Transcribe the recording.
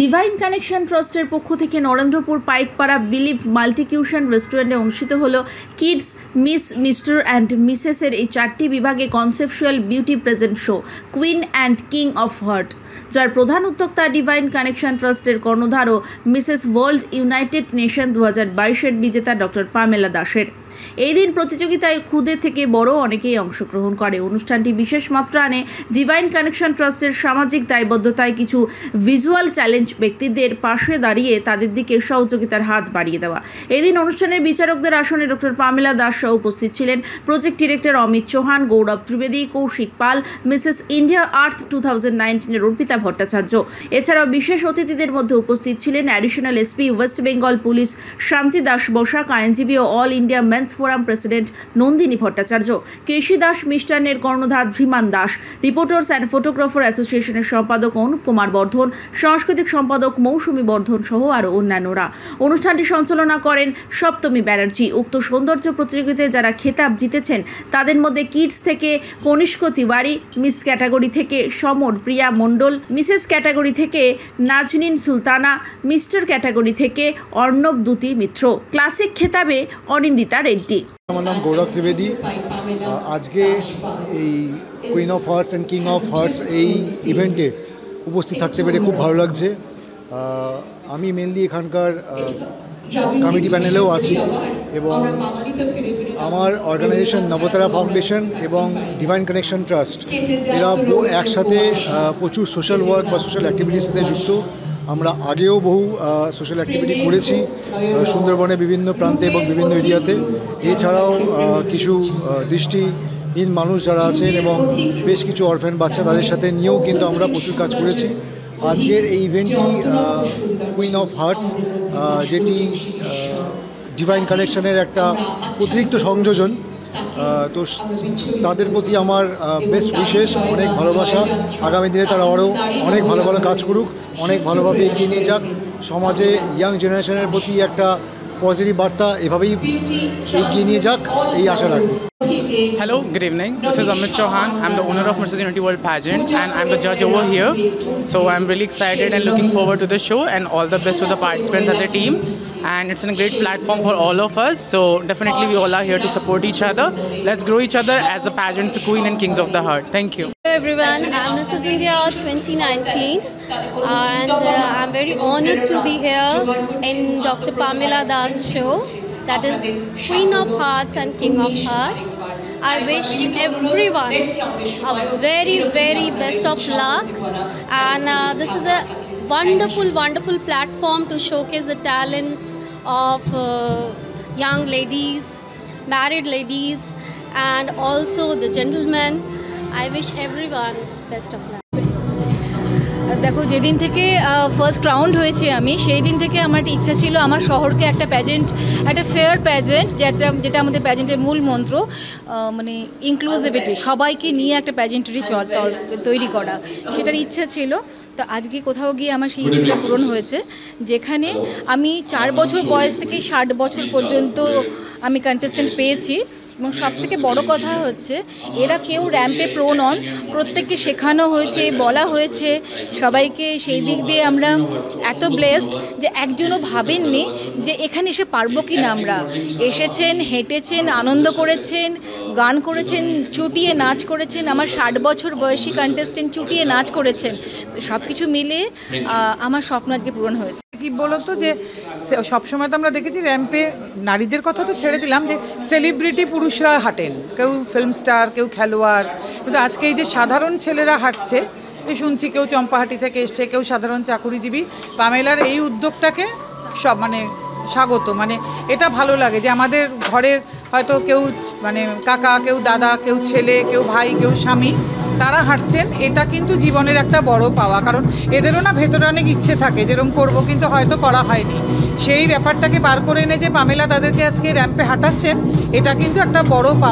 Divine connection ট্রাস্টের পক্ষ থেকে নরেন্দ্রপুর পাইকপাড়া বিলিভ মাল্টিকিউশন রেস্টুরেন্টে অনুষ্ঠিত হল কিডস মিস মিস্টার অ্যান্ড মিসেসের এই 4টি বিভাগে conceptual beauty present show queen and king of heart, যার প্রধান উদ্যোক্তা ডিভাইন কানেকশন ট্রাস্টের কর্ণধার ও মিসেস ওয়ার্ল্ড ইউনাইটেড নেশন 2022-এর বিজেতা ডক্টর পামেলা দাসের। এই দিন প্রতিযোগিতায় ক্ষুদে থেকে বড় অনেকেই অংশগ্রহণ করে। অনুষ্ঠানটি বিশেষ মাত্রা আনে ডিভাইন কানেকশন ট্রাস্টের সামাজিক দায়বদ্ধতায় কিছু ভিজুয়াল চ্যালেঞ্জ ব্যক্তিদের পাশে দাঁড়িয়ে তাদের দিকে সহযোগিতার হাত বাড়িয়ে দেওয়া। এই দিন অনুষ্ঠানের বিচারকদের আসনে ডক্টর পামেলা দাস সহ উপস্থিত ছিলেন project director Amit Chauhan, Gaurav Trivedi, Koushik Pal, Mrs India Earth 2019-এর অর্পিতা ভট্টাচার্য। এছাড়াও বিশেষ অতিথিদের মধ্যে উপস্থিত ছিলেন additional SP West Bengal police Shanti Das Basak, আইনজীবী ও all India men's forum president Nandini Bhattacharya, Keshi Das মিষ্টান্নের কর্ণধার Dhiman Das, reporters and photographer অ্যাসোসিয়েশনের সম্পাদক অনুপ কুমার বর্ধন, সাংস্কৃতিক সম্পাদক মৌসুমী বর্ধন সহ আরও অন্যান্যরা। অনুষ্ঠানটি সঞ্চালনা করেন সপ্তমী ব্যানার্জি। উক্ত সৌন্দর্য প্রতিযোগিতায় যারা খেতাব জিতেছেন তাদের মধ্যে কিডস থেকে কনিষ্ক তিওয়ারি, মিস ক্যাটাগরি থেকে সমর প্রিয়া মণ্ডল, মিসেস ক্যাটাগরি থেকে নাজনীন সুলতানা, মিস্টার ক্যাটাগরি থেকে অর্ণব দ্যুতি মিত্র, ক্লাসিক খেতাবে অনিন্দিতা রেড্ডি। আমার নাম গৌরব ত্রিবেদী। আজকে এই queen of hearts and king of hearts এই ইভেন্টে উপস্থিত থাকতে পেরে খুব ভালো লাগছে। আমি মেনলি এখানকার কমিটি প্যানেলেও আছি এবং আমার অর্গানাইজেশন নবতারা ফাউন্ডেশন এবং ডিভাইন কানেকশন ট্রাস্ট এরা একসাথে প্রচুর সোশ্যাল ওয়ার্ক বা সোশ্যাল অ্যাক্টিভিটির সাথে যুক্ত। আমরা আগেও বহু সোশ্যাল অ্যাক্টিভিটি করেছি সুন্দরবনে বিভিন্ন প্রান্তে এবং বিভিন্ন এরিয়াতে। এছাড়াও কিছু দৃষ্টিহীন মানুষ যারা আছেন এবং বেশ কিছু অরফ্যান বাচ্চা তাদের সাথে নিয়েও কিন্তু আমরা প্রচুর কাজ করেছি। আজকের এই ইভেন্টটি কুইন অফ হার্টস, যেটি ডিভাইন কানেকশনের একটা অতিরিক্ত সংযোজন, তো তাদের প্রতি আমার বেস্ট উইশেস, অনেক ভালোবাসা। আগামী দিনে তারা আরও অনেক ভালো ভালো কাজ করুক, অনেক ভালোভাবে এগিয়ে নিয়ে যাক, সমাজে ইয়াং জেনারেশনের প্রতি একটা পজিটিভ বার্তা এভাবেই এগিয়ে নিয়ে যাক, এই আশা রাখি। Hello, good evening. This is Amit Chauhan. I'm the owner of Mrs. Unity World Pageant and I'm the judge over here. So I'm really excited and looking forward to the show and all the best to the participants and the team. And it's a great platform for all of us. So definitely we all are here to support each other. Let's grow each other as the pageant, the Queen and Kings of the Heart. Thank you. Hello everyone, I'm Mrs. India 2019 and I'm very honored to be here in Dr. Pamela Das show. That is Queen of Hearts and King of Hearts. I wish everyone a very, very best of luck, and this is a wonderful platform to showcase the talents of young ladies, married ladies, and also the gentlemen. I wish everyone best of luck. দেখো, যেদিন থেকে first round হয়েছে আমি সেই দিন থেকে আমার একটা ইচ্ছা ছিল আমার শহরকে একটা প্যাজেন্ট, একটা ফেয়ার প্যাজেন্ট, যেটা আমাদের প্যাজেন্টের মূল মন্ত্র, মানে ইনক্লুসিভিটি, সবাইকে নিয়ে একটা প্যাজেন্টারি তৈরি করা, সেটার ইচ্ছা ছিল। তো আজকে কোথাও গিয়ে আমার সেই ইচ্ছাটা পূরণ হয়েছে, যেখানে আমি 4 বছর বয়স থেকে 60 বছর পর্যন্ত আমি কন্টেস্টেন্ট পেয়েছি। এবং সবথেকে বড় কথা হচ্ছে এরা কেউ র্যাম্পে প্রো নন, প্রত্যেককে শেখানো হয়েছে, বলা হয়েছে সবাইকে। সেই দিক দিয়ে আমরা এত ব্লেসড যে একজনও ভাবেননি যে এখানে এসে পারবো কি না। আমরা এসেছেন, হেঁটেছেন, আনন্দ করেছেন, গান করেছেন, চুটিয়ে নাচ করেছেন। আমার 60 বছর বয়সী কন্টেস্টেন্ট চুটিয়ে নাচ করেছেন। তো সব কিছু মিলে আমার স্বপ্ন আজকে পূরণ হয়েছে। কি বলতো যে সবসময় তো আমরা দেখেছি র্যাম্পে নারীদের কথা তো ছেড়ে দিলাম, যে সেলিব্রিটি পুরুষরা হাঁটেন, কেউ ফিল্ম স্টার, কেউ খেলোয়াড়, কিন্তু আজকে এই যে সাধারণ ছেলেরা হাঁটছে, এই শুনছি কেউ চম্পাহাটি থেকে এসছে, কেউ সাধারণ চাকুরিজীবী। পামেলার এই উদ্যোগটাকে সব স্বাগত, এটা ভালো লাগে যে আমাদের ঘরের হয়তো কেউ কাকা, কেউ দাদা, কেউ ছেলে, কেউ ভাই, কেউ স্বামী, তারা হাঁটছেন। এটা কিন্তু জীবনের একটা বড় পাওয়া, কারণ এদেরও না ভেতরে অনেক ইচ্ছে থাকে যেরকম করব, কিন্তু হয়তো করা হয়নি। সেই ব্যাপারটাকে বার করে এনে যে পামেলা তাদেরকে আজকে র্যাম্পে হাঁটাচ্ছেন, এটা কিন্তু একটা বড় পাওয়া।